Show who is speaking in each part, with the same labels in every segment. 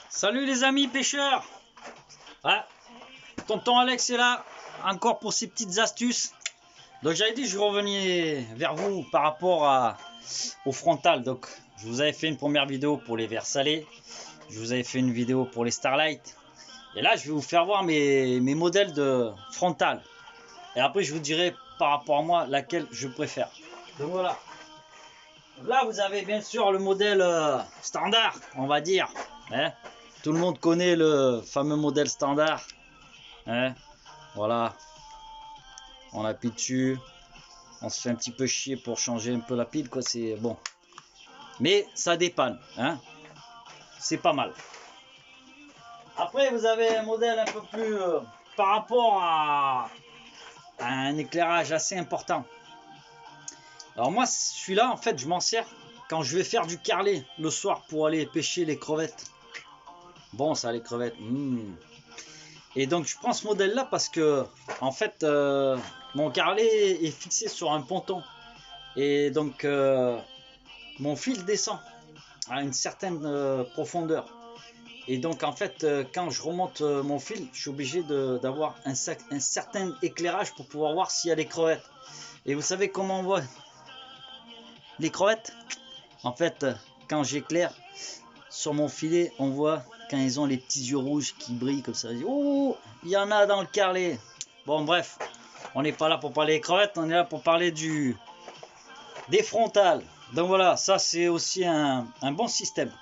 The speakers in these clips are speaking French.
Speaker 1: Salut les amis pêcheurs. Ouais, tonton Alex est là, encore pour ses petites astuces. Donc j'avais dit je revenais vers vous par rapport au frontal. Donc je vous avais fait une première vidéo pour les vers salés. Je vous avais fait une vidéo pour les Starlight. Et là je vais vous faire voir mes modèles de frontal. Et après je vous dirai par rapport à moi laquelle je préfère. Donc voilà. Là vous avez bien sûr le modèle standard, on va dire. Hein, tout le monde connaît le fameux modèle standard. Hein, voilà. On appuie dessus. On se fait un petit peu chier pour changer un peu la pile, quoi. C'est bon. Mais ça dépanne. Hein, c'est pas mal. Après, vous avez un modèle un peu plus par rapport à un éclairage assez important. Alors moi, celui-là, en fait, je m'en sers quand je vais faire du carrelet le soir pour aller pêcher les crevettes. Bon, ça, les crevettes. Et donc, je prends ce modèle-là parce que, en fait, mon carrelet est fixé sur un ponton. Et donc, mon fil descend à une certaine profondeur. Et donc, en fait, quand je remonte mon fil, je suis obligé d'avoir un certain éclairage pour pouvoir voir s'il y a des crevettes. Et vous savez comment on voit les crevettes? En fait, quand j'éclaire sur mon filet, on voit quand ils ont les petits yeux rouges qui brillent comme ça. Oh, il y en a dans le carrelet. Bon, bref, on n'est pas là pour parler des crevettes, on est là pour parler des frontales. Donc voilà, ça c'est aussi un bon système.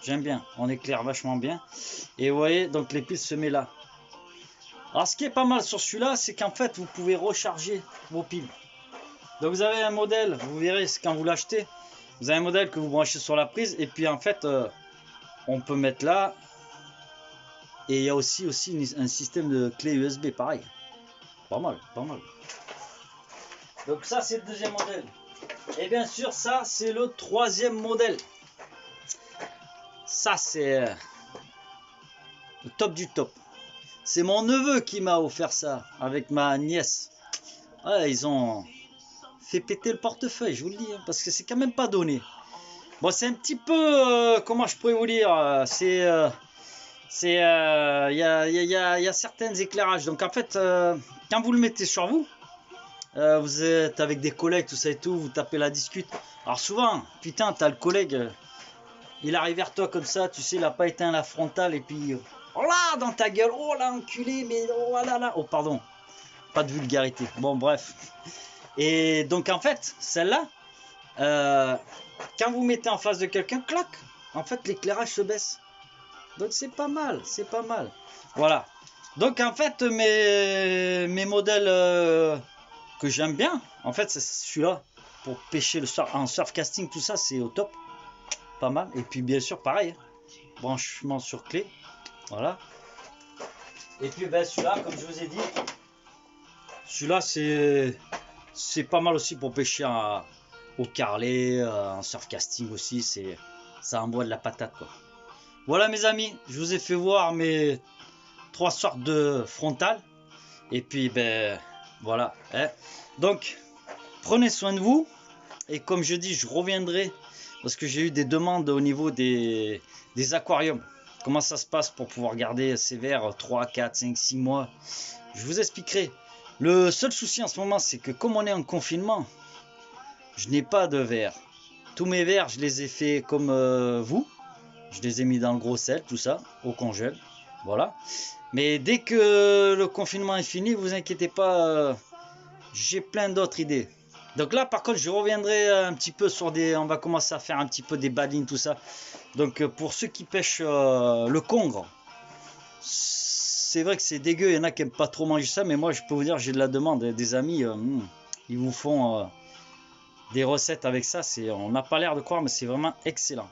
Speaker 1: J'aime bien, on éclaire vachement bien. Et vous voyez, donc les piles se mettent là. Alors ce qui est pas mal sur celui-là, c'est qu'en fait, vous pouvez recharger vos piles. Donc vous avez un modèle, vous verrez quand vous l'achetez, vous avez un modèle que vous branchez sur la prise. Et puis en fait, on peut mettre là. Et il y a aussi un système de clé USB, pareil. Pas mal, pas mal. Donc ça, c'est le deuxième modèle. Et bien sûr, ça, c'est le troisième modèle. Ça, c'est le top du top. C'est mon neveu qui m'a offert ça avec ma nièce. Ouais, ils ont fait péter le portefeuille, je vous le dis, hein, parce que c'est quand même pas donné. Bon, c'est un petit peu, comment je pourrais vous dire, il y a certains éclairages. Donc en fait, quand vous le mettez sur vous, vous êtes avec des collègues, tout ça et tout, vous tapez la discute. Alors souvent, putain, t'as le collègue, il arrive vers toi comme ça, tu sais, il a pas éteint la frontale et puis, oh là, dans ta gueule, oh là, enculé, mais oh là là, oh pardon, pas de vulgarité. Bon, bref. Et donc en fait, celle-là, quand vous mettez en face de quelqu'un, clac, en fait, l'éclairage se baisse. Donc c'est pas mal, c'est pas mal. Voilà. Donc en fait, mes modèles que j'aime bien, en fait, c'est celui-là. Pour pêcher en surf casting, tout ça, c'est au top. Pas mal. Et puis bien sûr, pareil, branchement sur clé. Voilà. Et puis ben, celui-là, comme je vous ai dit, celui-là, c'est pas mal aussi pour pêcher au carrelet, en surf casting aussi. Ça envoie de la patate, quoi. Voilà mes amis, je vous ai fait voir mes 3 sortes de frontales. Et puis ben voilà. Hein. Donc prenez soin de vous. Et comme je dis, je reviendrai parce que j'ai eu des demandes au niveau des aquariums. Comment ça se passe pour pouvoir garder ces vers 3, 4, 5, 6 mois. Je vous expliquerai. Le seul souci en ce moment, c'est que comme on est en confinement, je n'ai pas de verre. Tous mes verres, je les ai fait comme vous. Je les ai mis dans le gros sel, tout ça, au congèle. Voilà. Mais dès que le confinement est fini, vous inquiétez pas, j'ai plein d'autres idées. Donc là, par contre, je reviendrai un petit peu sur des... On va commencer à faire un petit peu des balines, tout ça. Donc pour ceux qui pêchent le congre, c'est vrai que c'est dégueu, il y en a qui n'aiment pas trop manger ça, mais moi, je peux vous dire, j'ai de la demande. Des amis, ils vous font des recettes avec ça. On n'a pas l'air de croire, mais c'est vraiment excellent.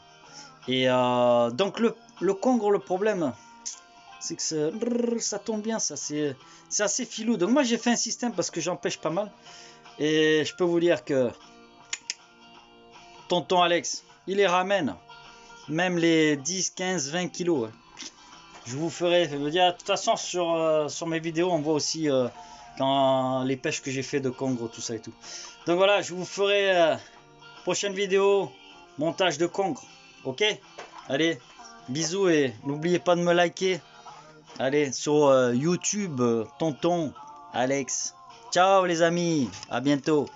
Speaker 1: Et donc le congre, le problème, c'est que ça tombe bien, ça c'est assez filou. Donc moi j'ai fait un système parce que j'en pêche pas mal. Et je peux vous dire que tonton Alex, il les ramène. Même les 10, 15, 20 kilos. Je vous ferai, je veux dire, de toute façon sur mes vidéos on voit aussi quand les pêches que j'ai fait de congre, tout ça et tout. Donc voilà, je vous ferai prochaine vidéo, montage de congre. Ok, allez, Bisous et n'oubliez pas de me liker. Allez, sur YouTube, tonton Alex. Ciao les amis, à bientôt.